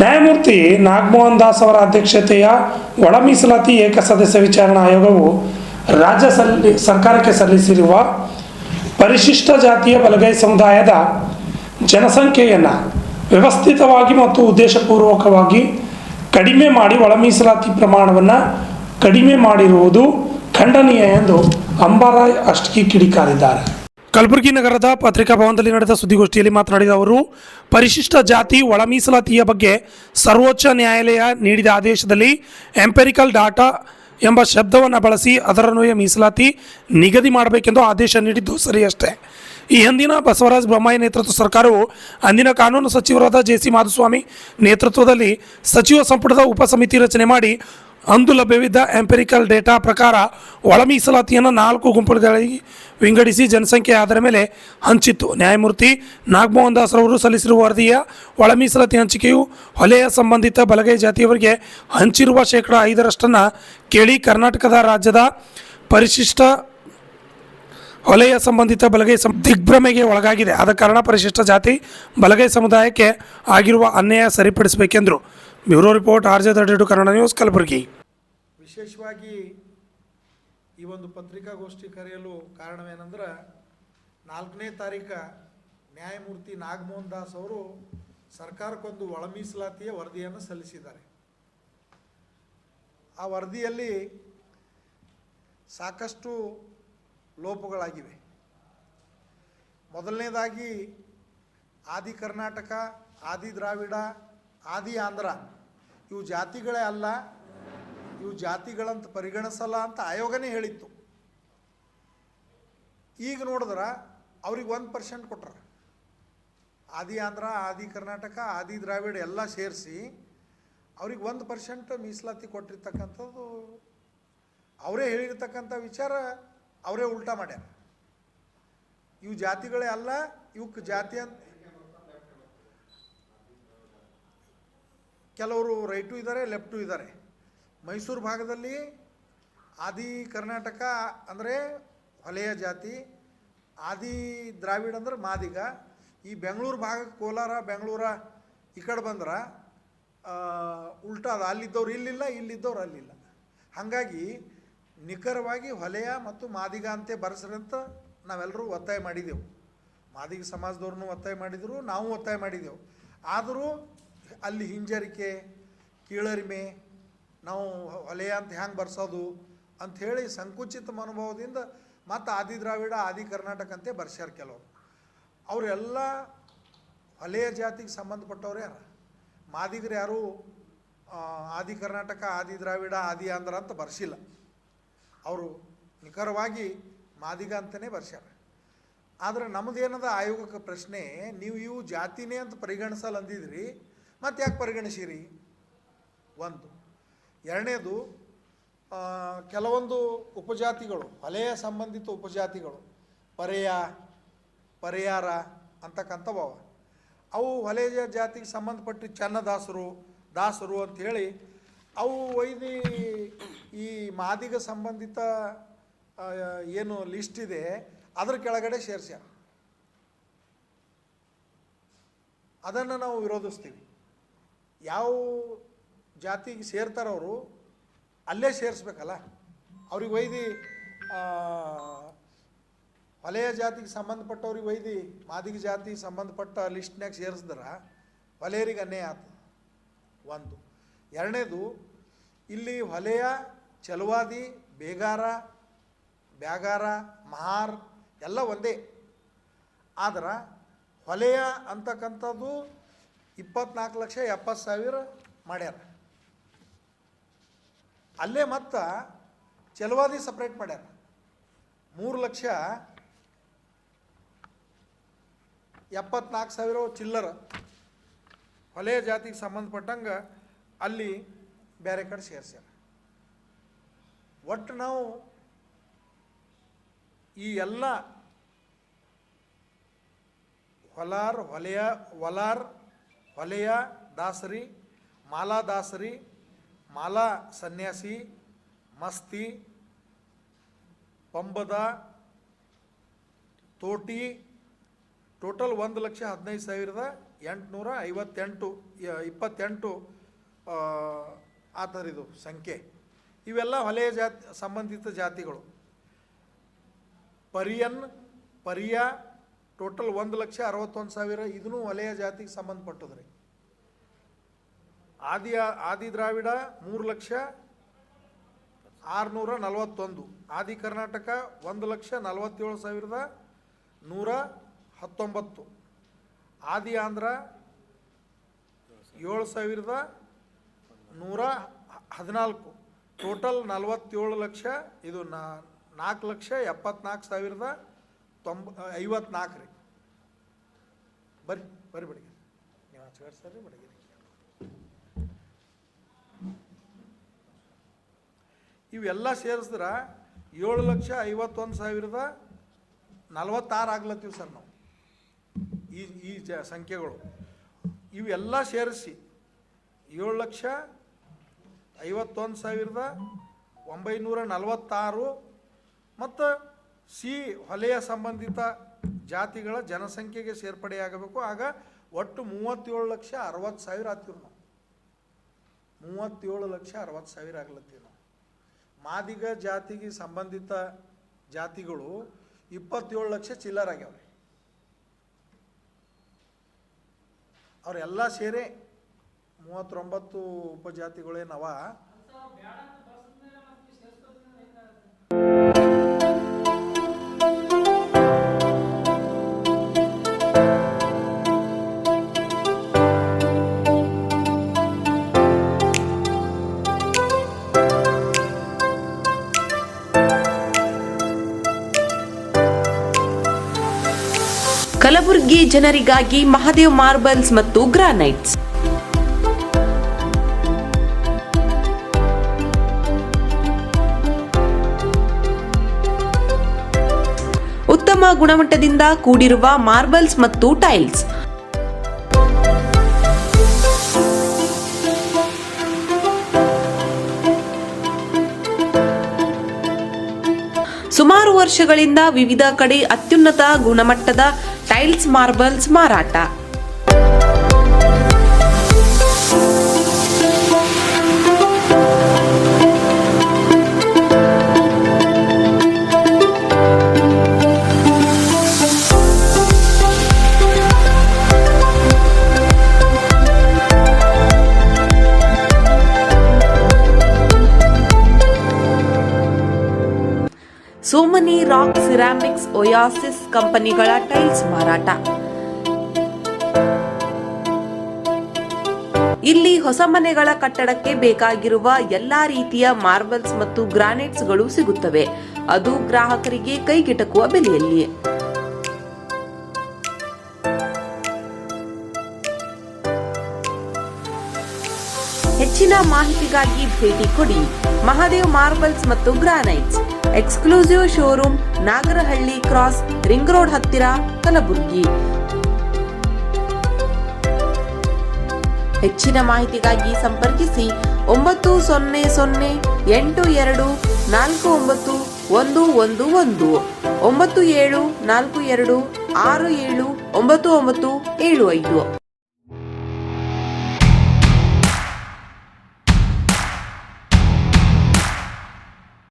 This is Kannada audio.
ನ್ಯಾಯಮೂರ್ತಿ ನಾಗಮೋಹನ್ ದಾಸ್ ಅವರ ಅಧ್ಯಕ್ಷತೆಯ ಒಳ ಮೀಸಲಾತಿ ಏಕಸದಸ್ಯ ವಿಚಾರಣಾ ಆಯೋಗವು ರಾಜ್ಯ ಸರ್ಕಾರಕ್ಕೆ ಸಲ್ಲಿಸಿರುವ ಪರಿಶಿಷ್ಟ ಜಾತಿಯ ಬಲಗೈ ಸಮುದಾಯದ ಜನಸಂಖ್ಯೆಯನ್ನು ವ್ಯವಸ್ಥಿತವಾಗಿ ಮತ್ತು ಉದ್ದೇಶಪೂರ್ವಕವಾಗಿ ಕಡಿಮೆ ಮಾಡಿ ಒಳ ಮೀಸಲಾತಿ ಪ್ರಮಾಣವನ್ನು ಕಡಿಮೆ ಮಾಡಿರುವುದು ಖಂಡನೀಯ ಎಂದು ಅಂಬಾರಾಯ್ ಅಷ್ಟಕಿ ಕಿಡಿಕಾರಿದ್ದಾರೆ. ಕಲಬುರಗಿ ನಗರದ ಪತ್ರಿಕಾ ಭವನದಲ್ಲಿ ನಡೆದ ಸುದ್ದಿಗೋಷ್ಠಿಯಲ್ಲಿ ಮಾತನಾಡಿದ ಅವರು, ಪರಿಶಿಷ್ಟ ಜಾತಿ ಒಳ ಮೀಸಲಾತಿಯ ಬಗ್ಗೆ ಸರ್ವೋಚ್ಚ ನ್ಯಾಯಾಲಯ ನೀಡಿದ ಆದೇಶದಲ್ಲಿ ಎಂಪೆರಿಕಲ್ ಡಾಟಾ ಎಂಬ ಶಬ್ದವನ್ನು ಬಳಸಿ ಅದರನ್ವಯ ಮೀಸಲಾತಿ ನಿಗದಿ ಮಾಡಬೇಕೆಂದು ಆದೇಶ ನೀಡಿದ್ದು ಸರಿಯಷ್ಟೇ. ಈ ಹಿಂದಿನ ಬಸವರಾಜ ಬೊಮ್ಮಾಯಿ ನೇತೃತ್ವ ಸರ್ಕಾರವು ಅಂದಿನ ಕಾನೂನು ಸಚಿವರಾದ ಜೆ.ಸಿ. ಮಾಧುಸ್ವಾಮಿ ನೇತೃತ್ವದಲ್ಲಿ ಸಚಿವ ಸಂಪುಟದ ಉಪಸಮಿತಿ ರಚನೆ ಮಾಡಿ ಅಂದು ಲಭ್ಯವಿದ್ದ ಎಂಪೆರಿಕಲ್ ಡೇಟಾ ಪ್ರಕಾರ ಒಳ ಮೀಸಲಾತಿಯನ್ನು 4 ಗುಂಪುಗಳಲ್ಲಿ ವಿಂಗಡಿಸಿ ಜನಸಂಖ್ಯೆ ಆಧಾರ ಮೇಲೆ ಹಂಚಿತ್ತು. ನ್ಯಾಯಮೂರ್ತಿ ನಾಗಮೋಹನ್ ದಾಸ್ ರವರು ಸಲ್ಲಿಸಿರುವ ವರದಿಯ ಒಳ ಮೀಸಲಾತಿ ಹಂಚಿಕೆಯು ಹೊಲೆಯ ಸಂಬಂಧಿತ ಬಲಗೈ ಜಾತಿಯವರಿಗೆ ಹಂಚಿರುವ 5% ಕೇಳಿ ಕರ್ನಾಟಕದ ರಾಜ್ಯದ ಪರಿಶಿಷ್ಟ ಹೊಲೆಯ ಸಂಬಂಧಿತ ಬಲಗೈ ದಿಗ್ಭ್ರಮೆಗೆ ಒಳಗಾಗಿದೆ. ಆದ ಕಾರಣ ಪರಿಶಿಷ್ಟ ಜಾತಿ ಬಲಗೈ ಸಮುದಾಯಕ್ಕೆ ಆಗಿರುವ ಅನ್ಯಾಯ ಸರಿಪಡಿಸಬೇಕೆಂದರು. Bureau report, RJ32 Kannada news, Kalaburagi. ವಿಶೇಷವಾಗಿ ಈ ಒಂದು ಪತ್ರಿಕಾಗೋಷ್ಠಿ ಕರೆಯಲು ಕಾರಣವೇನೆಂದ್ರೆ 4ನೇ ತಾರೀಕು ನ್ಯಾಯಮೂರ್ತಿ ನಾಗಮೋಹನ್ ದಾಸ್ ಅವರು ಸರ್ಕಾರಕ್ಕೊಂದು ಒಳ ಮೀಸಲಾತಿಯ ವರದಿಯನ್ನು ಸಲ್ಲಿಸಿದ್ದಾರೆ. ಆ ವರದಿಯಲ್ಲಿ ಸಾಕಷ್ಟು ಲೋಪಗಳಾಗಿವೆ. ಮೊದಲನೇದಾಗಿ ಆದಿ ಕರ್ನಾಟಕ, ಆದಿ ದ್ರಾವಿಡ, ಆದಿ ಆಂಧ್ರ ಇವು ಜಾತಿಗಳೇ ಅಲ್ಲ, ಇವು ಜಾತಿಗಳಂತ ಪರಿಗಣಿಸಲ್ಲ ಅಂತ ಆಯೋಗನೇ ಹೇಳಿತ್ತು. ಈಗ ನೋಡಿದ್ರೆ ಅವ್ರಿಗೆ 1% ಕೊಟ್ರ. ಆದಿ ಆಂಧ್ರ, ಆದಿ ಕರ್ನಾಟಕ, ಆದಿ ದ್ರಾವಿಡ ಎಲ್ಲ ಸೇರಿಸಿ ಅವ್ರಿಗೆ 1% ಮೀಸಲಾತಿ ಕೊಟ್ಟಿರ್ತಕ್ಕಂಥದ್ದು ಅವರೇ ಹೇಳಿರ್ತಕ್ಕಂಥ ವಿಚಾರ ಅವರೇ ಉಲ್ಟಾ ಮಾಡ್ಯಾರ. ಇವು ಜಾತಿಗಳೇ ಅಲ್ಲ, ಇವಕ್ಕೆ ಜಾತಿ ಅಂತ ಕೆಲವರು ರೈಟು ಇದ್ದಾರೆ, ಲೆಫ್ಟು ಇದ್ದಾರೆ. ಮೈಸೂರು ಭಾಗದಲ್ಲಿ ಆದಿ ಕರ್ನಾಟಕ ಅಂದರೆ ಹೊಲೆಯ ಜಾತಿ, ಆದಿ ದ್ರಾವಿಡ ಅಂದ್ರೆ ಮಾದಿಗ. ಈ ಬೆಂಗಳೂರು ಭಾಗಕ್ಕೆ ಕೋಲಾರ, ಬೆಂಗಳೂರ ಈ ಕಡೆ ಬಂದ್ರೆ ಉಲ್ಟಾ ಅದು, ಅಲ್ಲಿದ್ದವ್ರು ಇಲ್ಲಿಲ್ಲ, ಇಲ್ಲಿದ್ದವ್ರು ಅಲ್ಲಿಲ್ಲ. ಹಾಗಾಗಿ ನಿಖರವಾಗಿ ಹೊಲೆಯ ಮತ್ತು ಮಾದಿಗ ಅಂತೆ ಬರೆಸ್ರಿ ಅಂತ ನಾವೆಲ್ಲರೂ ಒತ್ತಾಯ ಮಾಡಿದೆವು. ಮಾದಿಗ ಸಮಾಜದವ್ರನ್ನೂ ಒತ್ತಾಯ ಮಾಡಿದರು, ನಾವು ಒತ್ತಾಯ ಮಾಡಿದೆವು. ಆದರೂ ಅಲ್ಲಿ ಹಿಂಜರಿಕೆ, ಕೀಳರಿಮೆ, ನಾವು ಹೊಲೆಯ ಅಂತ ಹ್ಯಾಂಗೆ ಬರ್ಸೋದು ಅಂಥೇಳಿ ಸಂಕುಚಿತ ಮನೋಭಾವದಿಂದ ಮತ್ತು ಆದಿ ದ್ರಾವಿಡ, ಆದಿ ಕರ್ನಾಟಕ ಅಂತೆ ಬರ್ಸ್ಯಾರ ಕೆಲವರು. ಅವರೆಲ್ಲ ಹೊಲೆಯ ಜಾತಿಗೆ ಸಂಬಂಧಪಟ್ಟವ್ರು ಯಾರು? ಮಾದಿಗರು ಯಾರು ಆದಿ ಕರ್ನಾಟಕ, ಆದಿ ದ್ರಾವಿಡ, ಆದಿ ಆಂಧ್ರ ಅಂತ ಬರ್ಸಿಲ್ಲ. ಅವರು ನಿಖರವಾಗಿ ಮಾದಿಗ ಅಂತಲೇ ಬರ್ಸ್ಯಾರ. ಆದರೆ ನಮ್ಮದೇನದ ಆಯೋಗಕ್ಕೆ ಪ್ರಶ್ನೆ, ನೀವು ಇವು ಜಾತಿನೇ ಅಂತ ಪರಿಗಣಿಸಲ್ಲ ಅಂದಿದ್ರಿ, ಮತ್ತು ಯಾಕೆ ಪರಿಗಣಿಸಿರಿ? ಒಂದು. ಎರಡನೇದು, ಕೆಲವೊಂದು ಉಪಜಾತಿಗಳು, ಹೊಲೆಯ ಸಂಬಂಧಿತ ಉಪಜಾತಿಗಳು, ಪರಿಯಾರ ಅಂತಕ್ಕಂಥವು ಅವು ಹೊಲೆಯ ಜಾತಿಗೆ ಸಂಬಂಧಪಟ್ಟು ಚನ್ನದಾಸರು, ದಾಸರು ಅಂಥೇಳಿ ಅವು ಒಯ್ದು ಈ ಮಾದಿಗ ಸಂಬಂಧಿತ ಏನು ಲಿಸ್ಟ್ ಇದೆ ಅದ್ರ ಕೆಳಗಡೆ ಸೇರಿಸ್ಯಾರ. ಅದನ್ನು ನಾವು ವಿರೋಧಿಸ್ತೀವಿ. ಯಾವ ಜಾತಿಗೆ ಸೇರ್ತಾರವರು ಅಲ್ಲೇ ಸೇರಿಸ್ಬೇಕಲ್ಲ. ಅವ್ರಿಗೆ ಒಯ್ದು ಹೊಲೆಯ ಜಾತಿಗೆ ಸಂಬಂಧಪಟ್ಟವ್ರಿಗೆ ಒಯ್ದು ಮಾದಿಗ ಜಾತಿಗೆ ಸಂಬಂಧಪಟ್ಟ ಲಿಸ್ಟ್ನಾಗ ಸೇರಿಸಿದ್ರೆ ಹೊಲೆಯರಿಗೆ ಅನ್ಯಾಯ ಆಗ್ತದೆ. ಒಂದು. ಎರಡನೇದು, ಇಲ್ಲಿ ಹೊಲೆಯ, ಚಲವಾದಿ, ಬೇಗಾರ, ಬ್ಯಾಗಾರ, ಮಹಾರ್ ಎಲ್ಲ ಒಂದೇ. ಆದ್ರೆ ಹೊಲೆಯ ಅಂತಕ್ಕಂಥದ್ದು 24,70,000 ಮಾಡ್ಯಾರ. ಅಲ್ಲೇ ಮತ್ತು ಚಲವಾದಿ ಸಪ್ರೇಟ್ ಮಾಡ್ಯಾರ. 3,74,000 ಚಿಲ್ಲರ ಹೊಲೆಯ ಜಾತಿಗೆ ಸಂಬಂಧಪಟ್ಟಂಗೆ ಅಲ್ಲಿ ಬೇರೆ ಕಡೆ ಸೇರಿಸ್ಯಾರ. ಒಟ್ಟು ನಾವು ಈ ಎಲ್ಲ ಹೊಲೆಯ ದಾಸರಿ, ಮಾಲಾ ದಾಸರಿ, ಮಾಲಾ ಸನ್ಯಾಸಿ, ಮಸ್ತಿ, ಪಂಬದ, ತೋಟಿ ಟೋಟಲ್ 1,15,000 28 ಆ ಥರದ್ದು ಸಂಖ್ಯೆ. ಇವೆಲ್ಲ ವಲಯ ಜಾತಿ ಸಂಬಂಧಿತ ಜಾತಿಗಳು. ಪರಿಯ ಟೋಟಲ್ 1,61,000 ಇದೂ ವಲಯ ಜಾತಿಗೆ ಸಂಬಂಧಪಟ್ಟದ್ರಿ. ಆದಿ ದ್ರಾವಿಡ 3,06,41. ಆದಿ ಕರ್ನಾಟಕ 1,47,119. ಆದಿ ಆಂಧ್ರ 7,114. ಟೋಟಲ್ 47 ಲಕ್ಷ. ಇದು 4,74,054 ರೀ. ಬರ್ರಿ ಬಡಿಗೆ ನೀವು ಹಚ್ಚಿಡ್ಸರಿ ಬಡಿಗೆ. ಇವೆಲ್ಲ ಸೇರಿಸಿದ್ರೆ 7,51,046 ಆಗ್ಲತ್ತೀವಿ ಸರ್ ನಾವು. ಈ ಸಂಖ್ಯೆಗಳು ಇವೆಲ್ಲ ಸೇರಿಸಿ 7,51,946 ಮತ್ತು ವಲಯ ಸಂಬಂಧಿತ ಜಾತಿಗಳ ಜನಸಂಖ್ಯೆಗೆ ಸೇರ್ಪಡೆಯಾಗಬೇಕು. ಆಗ ಒಟ್ಟು 37,60,000 ಆಗ್ತೀವಿ ನಾವು. 37,60,000 ಆಗ್ಲತ್ತೀವಿ ನಾವು. ಮಾದಿಗ ಜಾತಿಗೆ ಸಂಬಂಧಿತ ಜಾತಿಗಳು 27 ಲಕ್ಷ ಚಿಲ್ಲರಾಗ್ಯಾವ್ರಿ. ಅವರೆಲ್ಲ ಸೇರಿ 39 ಉಪಜಾತಿಗಳೇನವ. ಕಲಬುರಗಿ ಜನರಿಗಾಗಿ ಮಹಾದೇವ್ ಮಾರ್ಬಲ್ಸ್ ಮತ್ತು ಗ್ರಾನೈಟ್ಸ್. ಉತ್ತಮ ಗುಣಮಟ್ಟದಿಂದ ಕೂಡಿರುವ ಮಾರ್ಬಲ್ಸ್ ಮತ್ತು ಟೈಲ್ಸ್. ಸುಮಾರು ವರ್ಷಗಳಿಂದ ವಿವಿಧ ಕಡೆ ಅತ್ಯುನ್ನತ ಗುಣಮಟ್ಟದ ಟೈಲ್ಸ್ ಮಾರ್ಬಲ್ಸ್ ಮಾರಾಟ. ಸೋಮನಿ ರಾಕ್ ಸಿರಾಮಿಕ್ಸ್, ಒಯಾಸಿಸ್ ಕಂಪನಿಗಳ ಟೈಲ್ಸ್ ಮಾರಾಟ. ಇಲ್ಲಿ ಹೊಸ ಮನೆಗಳ ಕಟ್ಟಡಕ್ಕೆ ಬೇಕಾಗಿರುವ ಎಲ್ಲಾ ರೀತಿಯ ಮಾರ್ಬಲ್ಸ್ ಮತ್ತು ಗ್ರಾನೈಟ್ಸ್ಗಳು ಸಿಗುತ್ತವೆ, ಅದು ಗ್ರಾಹಕರಿಗೆ ಕೈಗೆಟಕುವ ಬೆಲೆಯಲ್ಲಿ. ಹೆಚ್ಚಿನ ಮಾಹಿತಿಗಾಗಿ ಭೇಟಿ ಕೊಡಿ. ಮಹಾದೇವ್ ಮಾರ್ಬಲ್ಸ್ ಮತ್ತು granites, exclusive showroom, Nagarahalli cross, ring road ಹತ್ತಿರ, ಕಲಬುರಗಿ. ಹೆಚ್ಚಿನ ಮಾಹಿತಿಗಾಗಿ ಸಂಪರ್ಕಿಸಿ 9008249111 9742679975.